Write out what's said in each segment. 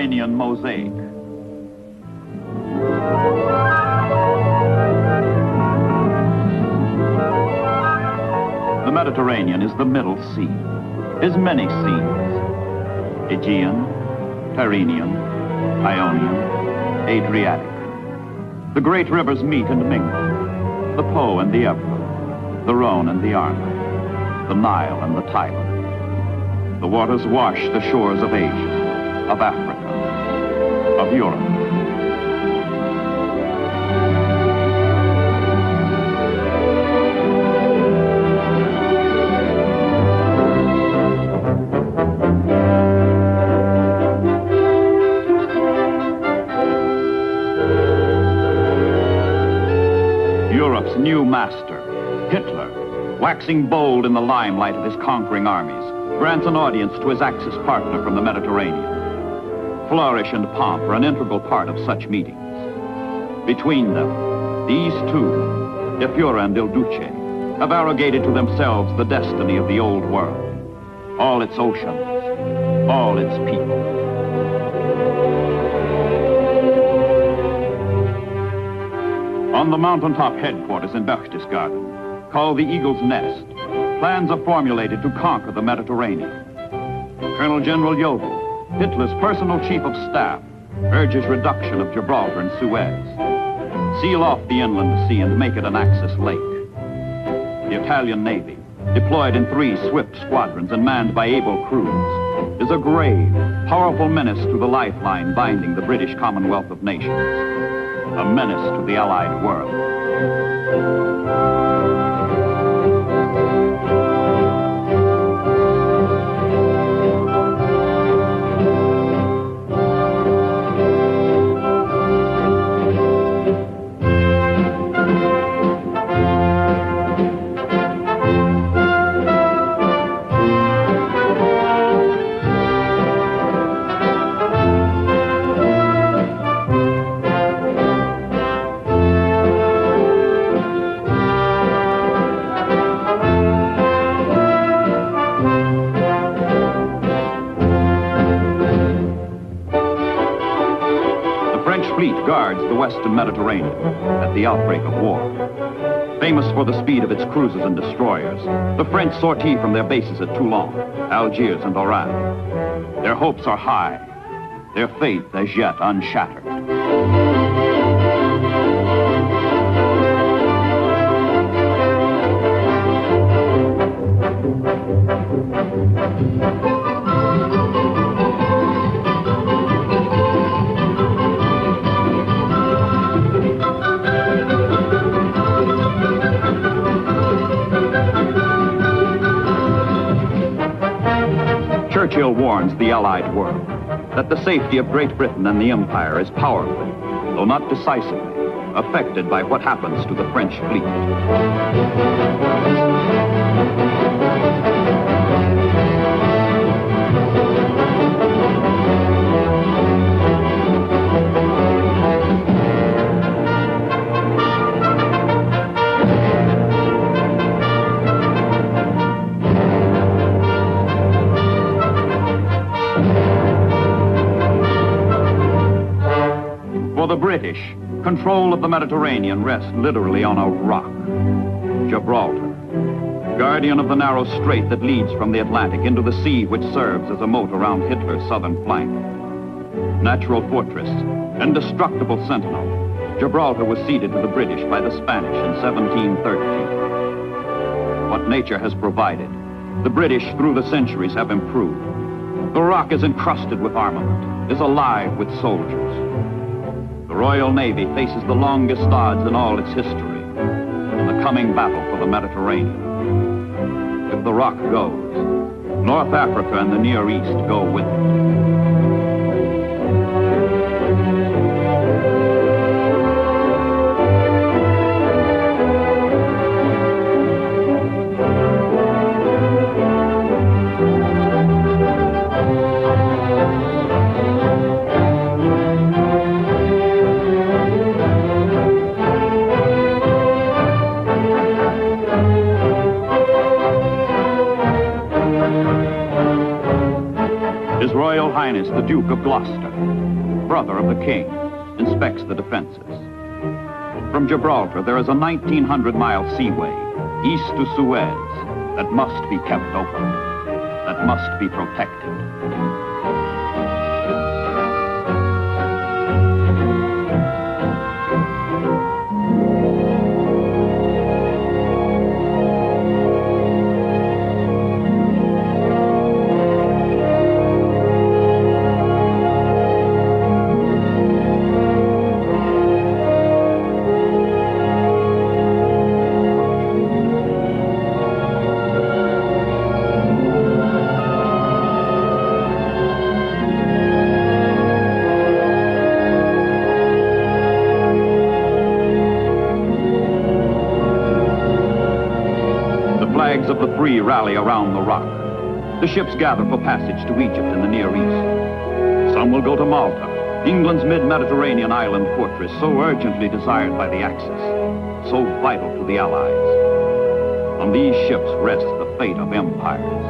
Mediterranean Mosaic. The Mediterranean is the Middle Sea, is many seas: Aegean, Tyrrhenian, Ionian, Adriatic. The great rivers meet and mingle: the Po and the Ebro, the Rhone and the Arno, the Nile and the Tiber. The waters wash the shores of Asia, of Africa, of Europe. Europe's new master, Hitler, waxing bold in the limelight of his conquering armies, grants an audience to his Axis partner from the Mediterranean. Flourish and pomp are an integral part of such meetings. Between them, these two, De Fiore and Il Duce, have arrogated to themselves the destiny of the old world, all its oceans, all its people. On the mountaintop headquarters in Berchtesgaden, called the Eagle's Nest, plans are formulated to conquer the Mediterranean. Colonel General Jodl, Hitler's personal chief of staff, urges reduction of Gibraltar and Suez. Seal off the inland sea and make it an Axis lake. The Italian Navy, deployed in 3 swift squadrons and manned by able crews, is a grave, powerful menace to the lifeline binding the British Commonwealth of Nations, a menace to the Allied world. Guards the western Mediterranean at the outbreak of war. Famous for the speed of its cruisers and destroyers, the French sortie from their bases at Toulon, Algiers, and Oran. Their hopes are high, their faith as yet unshattered. Churchill warns the Allied world that the safety of Great Britain and the Empire is powerfully, though not decisively, affected by what happens to the French fleet. For the British, control of the Mediterranean rests literally on a rock, Gibraltar, guardian of the narrow strait that leads from the Atlantic into the sea which serves as a moat around Hitler's southern flank. Natural fortress, indestructible sentinel, Gibraltar was ceded to the British by the Spanish in 1713. What nature has provided, the British through the centuries have improved. The rock is encrusted with armament, is alive with soldiers. The Royal Navy faces the longest odds in all its history, the coming battle for the Mediterranean. If the rock goes, North Africa and the Near East go with it. the Duke of Gloucester, brother of the king, inspects the defenses. From Gibraltar, there is a 1,900-mile seaway, east to Suez, that must be kept open, that must be protected. Flags of the free rally around the rock. The ships gather for passage to Egypt in the Near East. Some will go to Malta, England's mid-Mediterranean island fortress, so urgently desired by the Axis, so vital to the Allies. On these ships rests the fate of empires.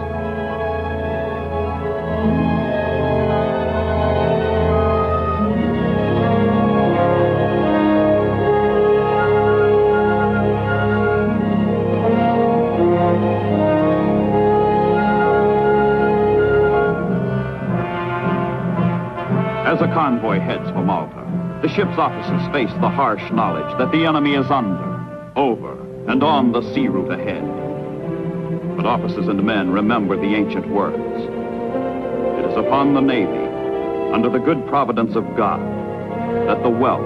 As a convoy heads for Malta, the ship's officers face the harsh knowledge that the enemy is under, over, and on the sea route ahead. But officers and men remember the ancient words. It is upon the Navy, under the good providence of God, that the wealth,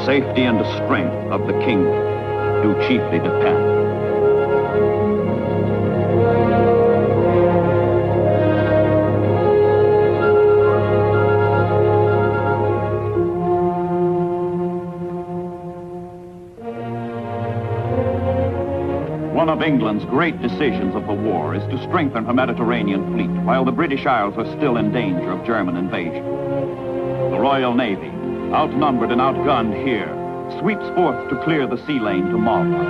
safety, and strength of the kingdom do chiefly depend. One of England's great decisions of the war is to strengthen her Mediterranean fleet while the British Isles are still in danger of German invasion. The Royal Navy, outnumbered and outgunned here, sweeps forth to clear the sea lane to Malta.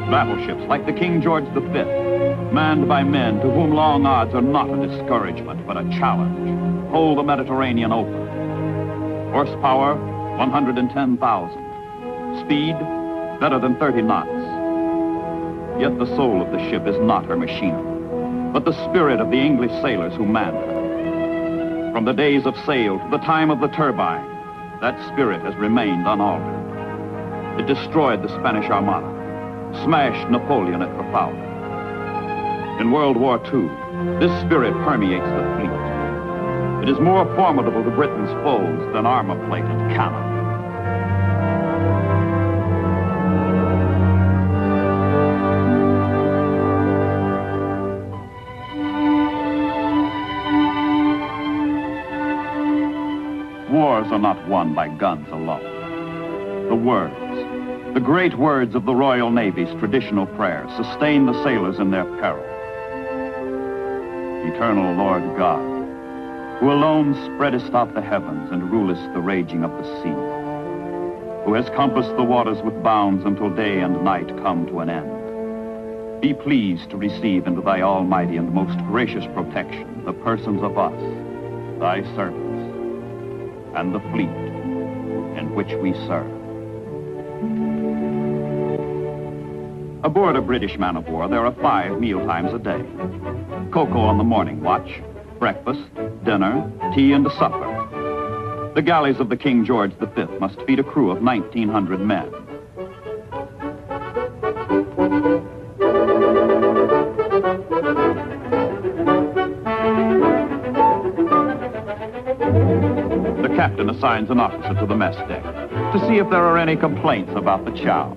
Battleships like the King George V, manned by men to whom long odds are not a discouragement but a challenge, hold the Mediterranean open. Horsepower, 110,000. Speed, better than 30 knots. Yet the soul of the ship is not her machinery, but the spirit of the English sailors who manned her. From the days of sail to the time of the turbine, that spirit has remained unaltered. It destroyed the Spanish Armada, smashed Napoleon at Trafalgar. In World War II, this spirit permeates the fleet. It is more formidable to Britain's foes than armor-plated cannon. Wars are not won by guns alone. The words, the great words of the Royal Navy's traditional prayer, sustain the sailors in their peril. Eternal Lord God, who alone spreadest out the heavens and rulest the raging of the sea, who has compassed the waters with bounds until day and night come to an end, be pleased to receive into thy almighty and most gracious protection the persons of us, thy servants, and the fleet in which we serve. Aboard a British man-of-war, there are 5 mealtimes a day. Cocoa on the morning watch, breakfast, dinner, tea, and a supper. The galleys of the King George V must feed a crew of 1,900 men. The captain assigns an officer to the mess deck to see if there are any complaints about the chow.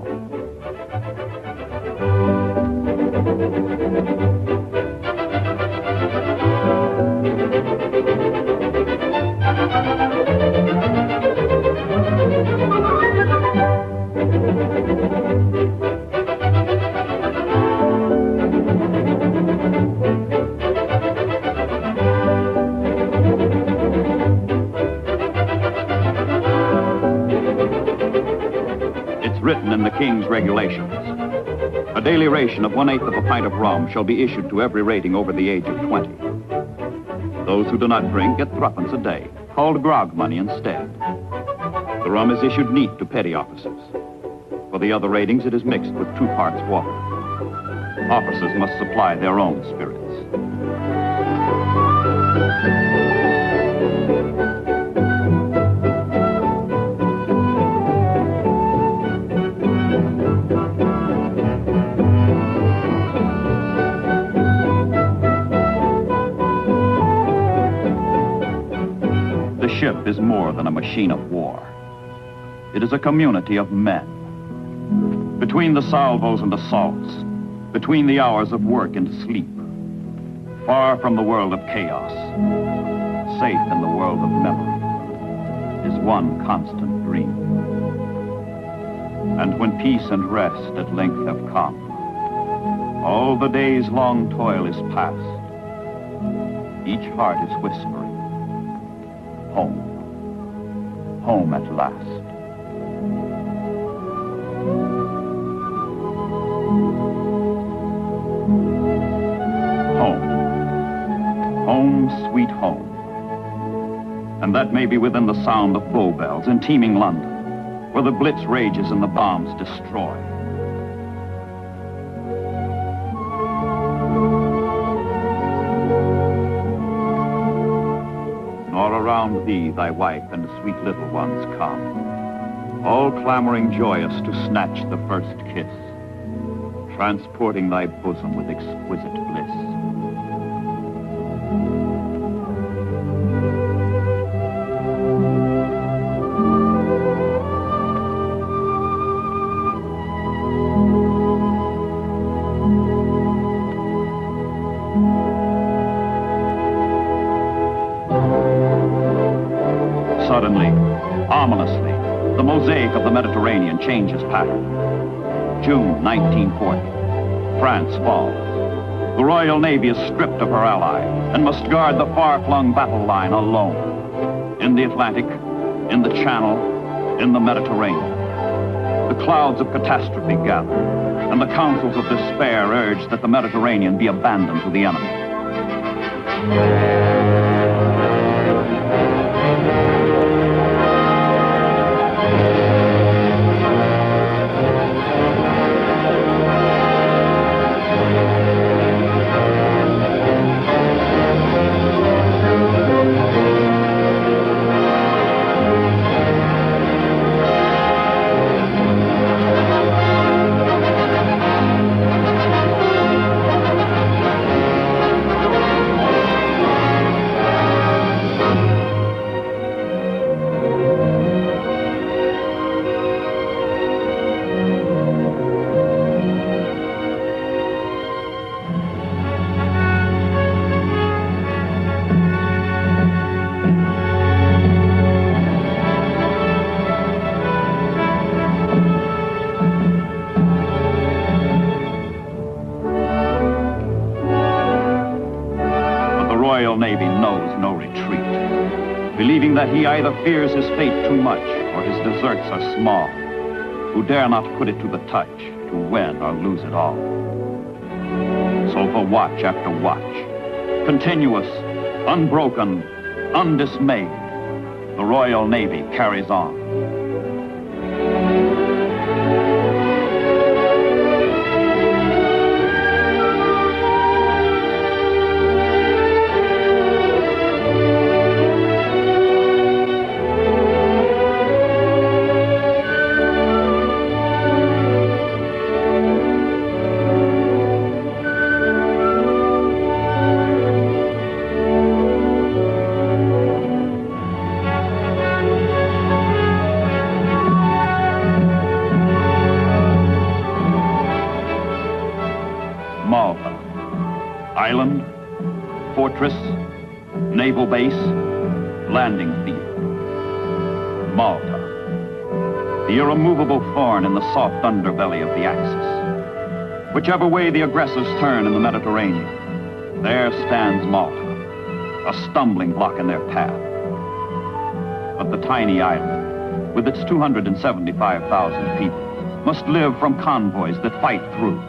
Written in the King's regulations. A daily ration of 1/8 of a pint of rum shall be issued to every rating over the age of 20. Those who do not drink get threepence a day, called grog money instead. The rum is issued neat to petty officers. For the other ratings, it is mixed with 2 parts water. Officers must supply their own spirits. The ship is more than a machine of war. It is a community of men. Between the salvos and assaults, between the hours of work and sleep, far from the world of chaos, safe in the world of memory, is one constant dream. And when peace and rest at length have come, all the day's long toil is past, each heart is whispering, home, home at last. Home. Home, sweet home. And that may be within the sound of Bow bells in teeming London, where the blitz rages and the bombs destroy. Nor around thee thy wife and sweet little ones come, all clamoring joyous to snatch the first kiss, transporting thy bosom with exquisite bliss. Suddenly, ominously, the mosaic of the Mediterranean changes pattern. June 1940, France falls. The Royal Navy is stripped of her ally and must guard the far-flung battle line alone. In the Atlantic, in the Channel, in the Mediterranean. The clouds of catastrophe gather, and the councils of despair urge that the Mediterranean be abandoned to the enemy. Royal Navy knows no retreat, believing that he either fears his fate too much or his deserts are small, who dare not put it to the touch to win or lose it all. So for watch after watch, continuous, unbroken, undismayed, the Royal Navy carries on. Malta. Island, fortress, naval base, landing field. Malta. The irremovable thorn in the soft underbelly of the Axis. Whichever way the aggressors turn in the Mediterranean, there stands Malta, a stumbling block in their path. But the tiny island, with its 275,000 people, must live from convoys that fight through,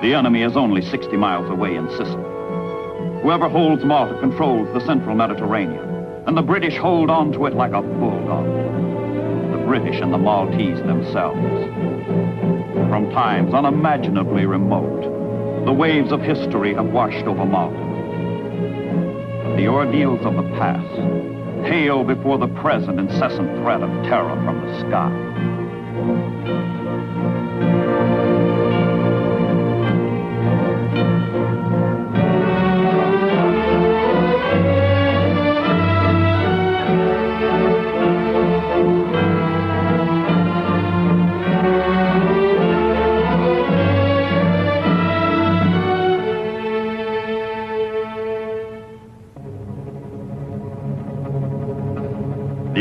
The enemy is only 60 miles away in Sicily. Whoever holds Malta controls the central Mediterranean, and the British hold on to it like a bulldog. The British and the Maltese themselves. From times unimaginably remote, the waves of history have washed over Malta. But the ordeals of the past pale before the present incessant threat of terror from the sky.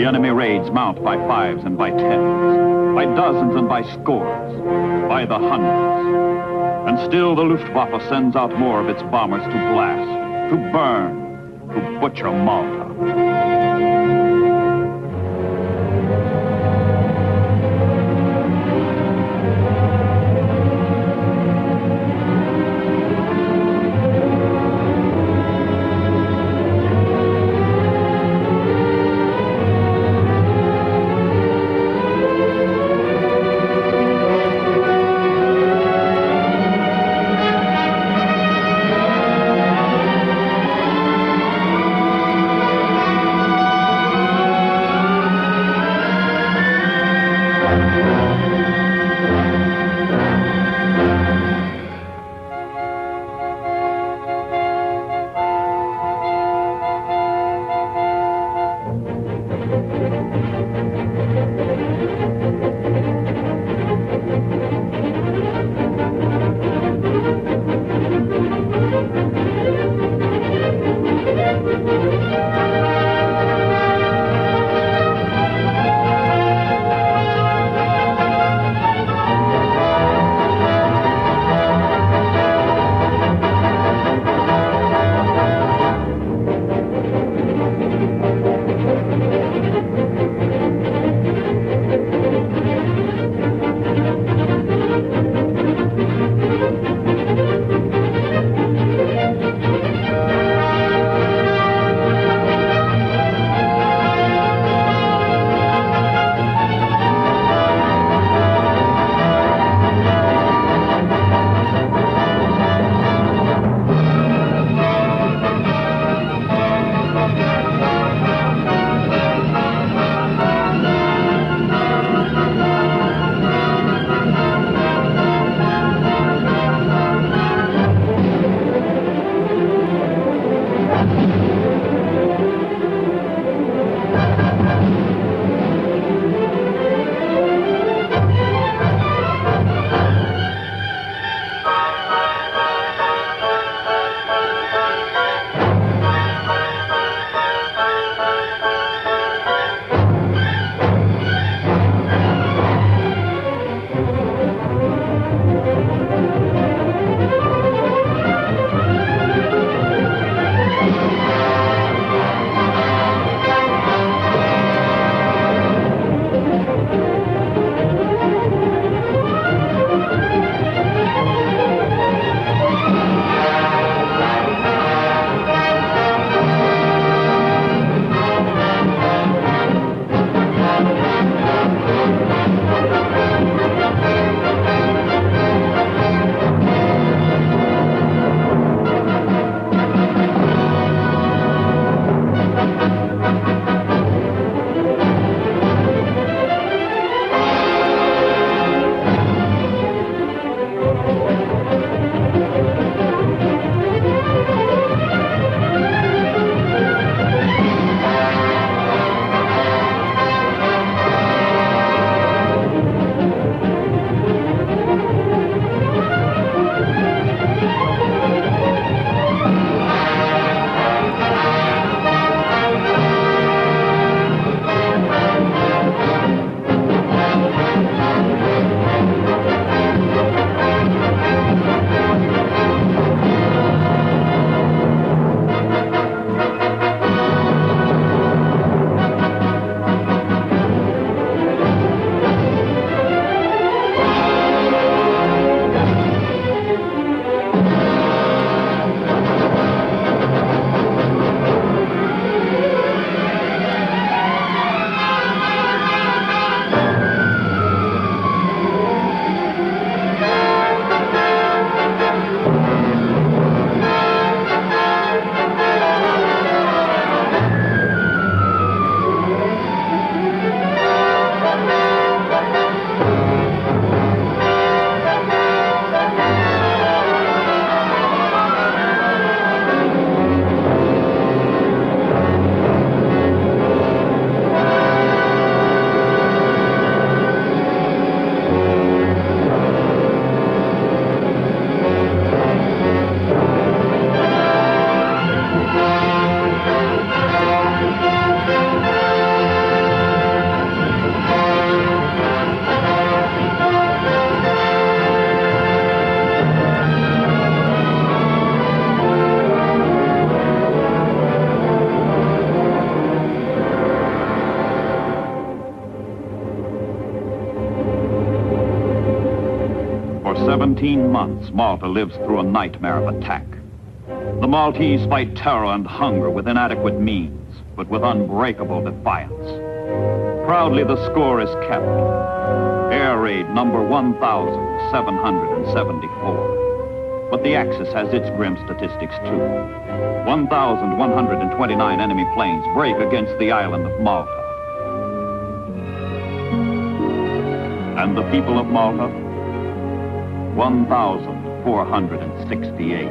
The enemy raids mount by fives and by tens, by dozens and by scores, by the hundreds. And still the Luftwaffe sends out more of its bombers to blast, to burn, to butcher Malta. 17 months, Malta lives through a nightmare of attack. The Maltese fight terror and hunger with inadequate means, but with unbreakable defiance. Proudly, the score is kept. Air raid number 1,774. But the Axis has its grim statistics too. 1,129 enemy planes break against the island of Malta. And the people of Malta? 1,468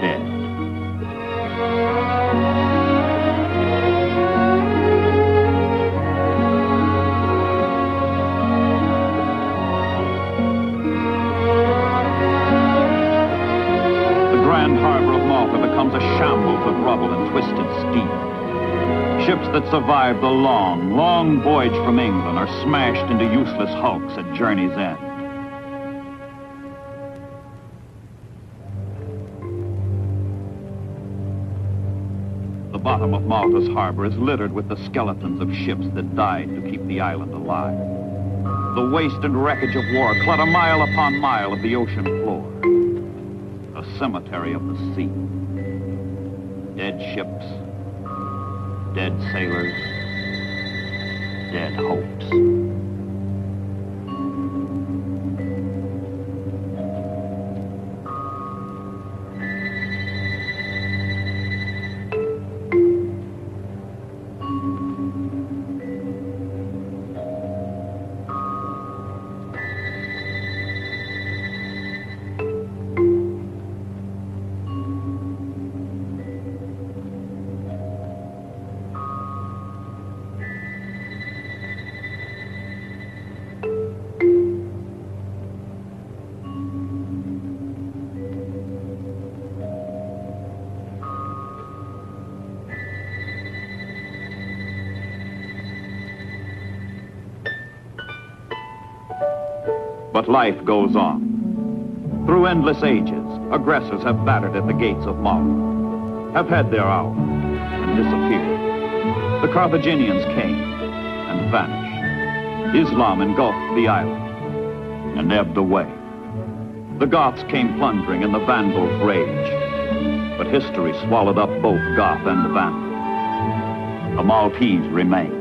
dead. The Grand Harbor of Malta becomes a shambles of rubble and twisted steel. Ships that survived the long, long voyage from England are smashed into useless hulks at journey's end. The bottom of Malta's harbor is littered with the skeletons of ships that died to keep the island alive. The waste and wreckage of war clutter mile upon mile of the ocean floor. A cemetery of the sea. Dead ships, dead sailors, dead hopes. But life goes on. Through endless ages, aggressors have battered at the gates of Malta, have had their hour, and disappeared. The Carthaginians came and vanished. Islam engulfed the island and ebbed away. The Goths came plundering in the Vandals' rage, but history swallowed up both Goth and Vandal. The Maltese remain.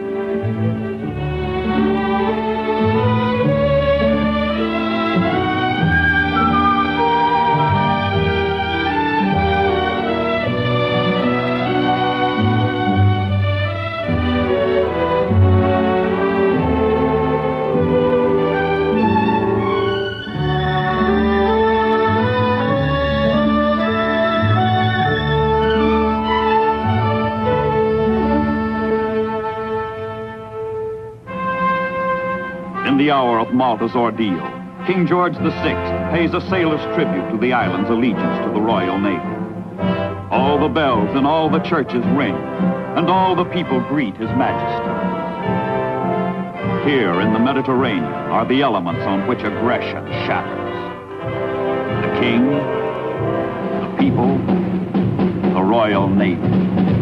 In the hour of Malta's ordeal, King George VI pays a sailor's tribute to the island's allegiance to the Royal Navy. All the bells in all the churches ring, and all the people greet His Majesty. Here in the Mediterranean are the elements on which aggression shatters. The King, the people, the Royal Navy.